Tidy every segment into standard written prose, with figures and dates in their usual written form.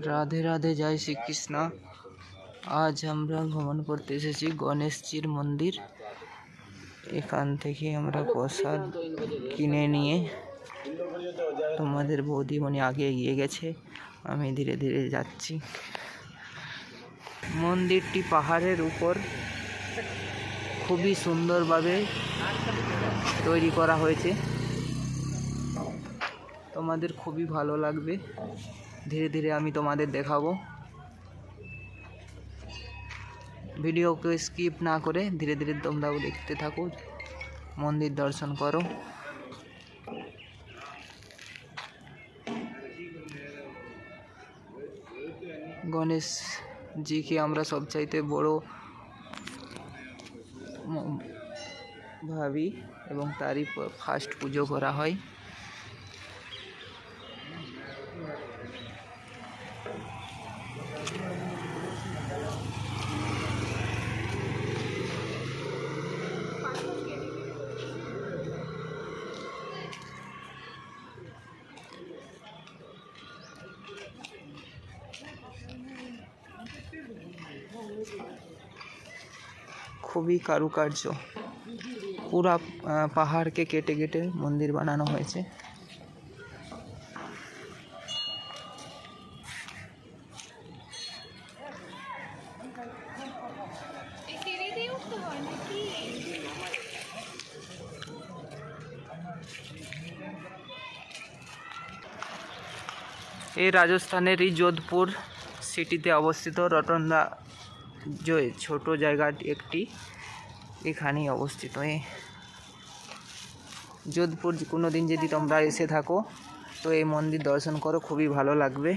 রাধে রাধে, জয় শ্রীকৃষ্ণ। আজ আমরা ভ্রমণ করতে এসেছি গণেশজির মন্দির। এখান থেকে আমরা প্রসাদ কিনে নিয়ে তোমাদের বৌদিমণি আগে এগিয়ে গেছে, আমি ধীরে ধীরে যাচ্ছি। মন্দিরটি পাহাড়ের উপর খুবই সুন্দরভাবে তৈরি করা হয়েছে, তোমাদের খুবই ভালো লাগবে। ধীরে ধীরে আমি তোমাদের দেখাবো। ভিডিওকে স্কিপ না করে ধীরে ধীরে তোমরাও দেখতে থাকো, মন্দির দর্শন করো। গণেশ জিকে আমরা সবচাইতে বড় ভাবি এবং তারই ফার্স্ট পুজো করা হয়। খুবই কারুকার্য, পুরা পাহাড়কে কেটে কেটে মন্দির বানানো হয়েছে। এই রাজস্থানেরই যোধপুর সিটিতে অবস্থিত রটনদা ছোট জায়গা একটি, এখানেই অবস্থিত। যোধপুর কোনো দিন যদি তোমরা এসে থাকো তো এই মন্দির দর্শন করো, খুবই ভালো লাগবে।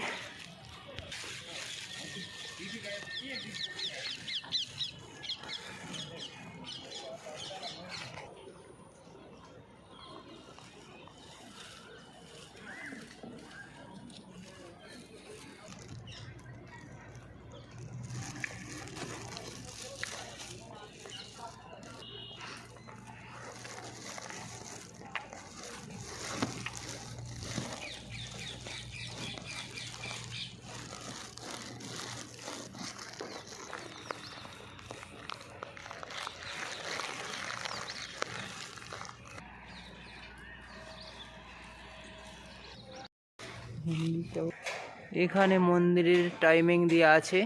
এখানে মন্দিরের টাইমিং দেওয়া আছে।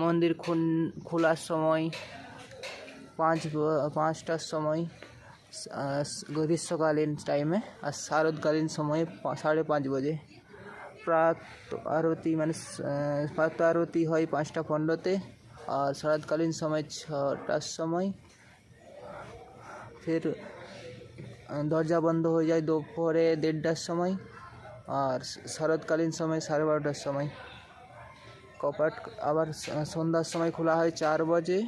মন্দির খোলার সময় 5টার সময় গ্রীষ্মকালীন টাইমে, আর শারদকালীন সময়ে 5:30 বাজে। প্রাত আরতি প্রাত আরতি হয় 5:15-তে, আর শরৎকালীন সময় 6টার সময়। ফের দরজা বন্ধ হয়ে যায় দুপুরে 1:30টার সময়, আর শরৎকালীন সময় 12:30টার সময়। কপাট আবার সন্ধ্যার সময় খোলা হয় 4 বাজে,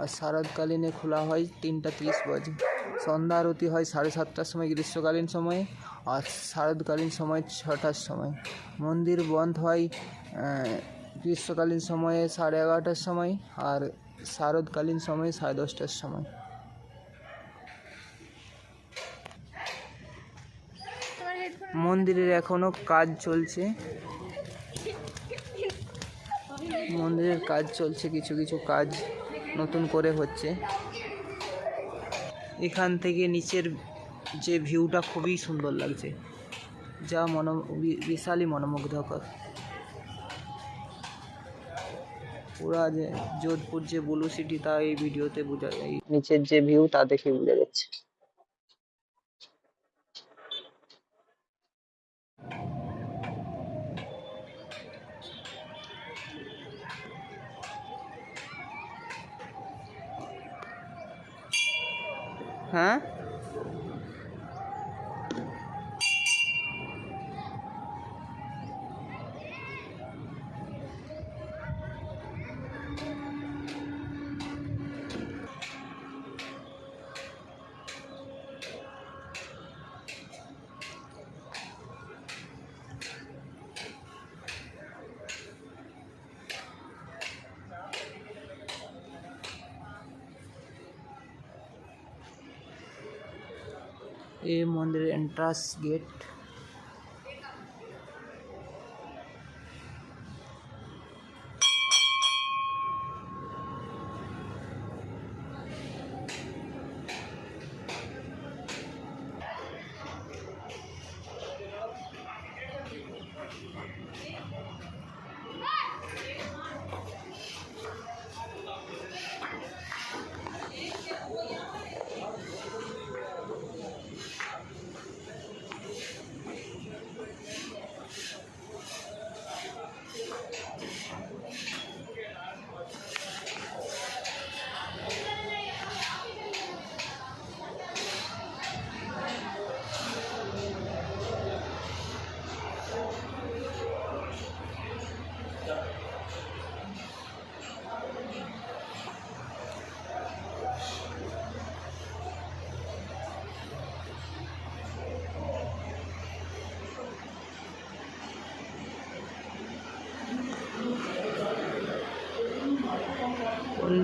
আর শরৎকালীনে খোলা হয় 3:30 বাজে। সন্ধ্যা আরতি হয় 7:30টার সময় গ্রীষ্মকালীন সময়ে, আর শরৎকালীন সময় 6টার সময়। মন্দির বন্ধ হয় গ্রীষ্মকালীন সময়ে 11:30টার সময়, আর শরৎকালীন সময়ে 10:30টার সময়। মন্দিরের এখনো কাজ চলছে, মন্দিরের কাজ চলছে, কিছু কিছু কাজ নতুন করে হচ্ছে। এখান থেকে নিচের যে ভিউটা খুবই সুন্দর লাগছে, যা বিশালই মনোমুগ্ধকর। পুরা যে যোধপুর যে ব্লু সিটি তা এই ভিডিওতে বোঝা যায়, নিচের যে ভিউ তা দেখে বোঝা যাচ্ছে। হ্যাঁ, এই মন্দিরের এন্ট্রান্স গেট।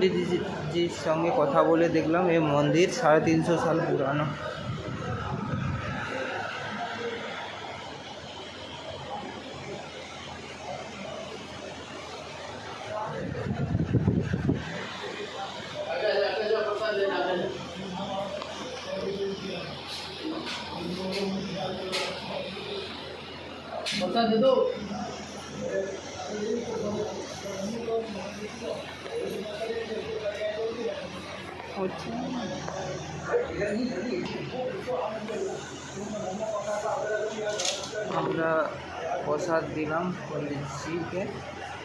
পণ্ডিতজির সঙ্গে কথা বলে দেখলাম এই মন্দির 350 সাল পুরানো। दे दो আমরা প্রসাদ দিলাম পণ্ডিতজিকে,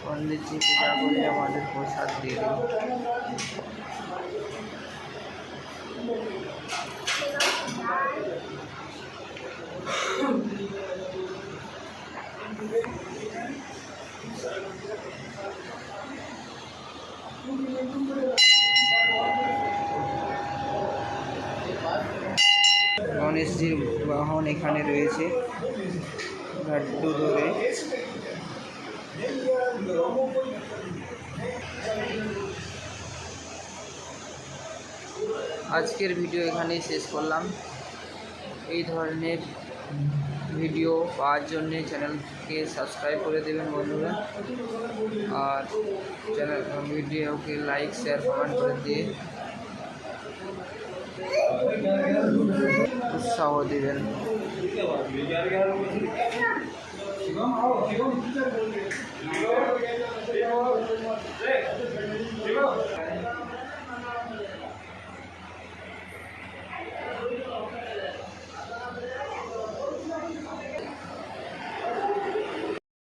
পণ্ডিতজি পূজা করে আমাদের প্রসাদ দিয়ে দিল। গণেশজির বাহন এখানে রয়েছে, লাড্ডু ধরে। আজকের ভিডিও এখানেই শেষ করলাম। এই ধরনের ভিডিও পাওয়ার জন্য চ্যানেলকে সাবস্ক্রাইব করে দেবেন বন্ধুরা, আর ভিডিওকে লাইক শেয়ার কমেন্ট করে দিয়ে উৎসাহ দিবেন।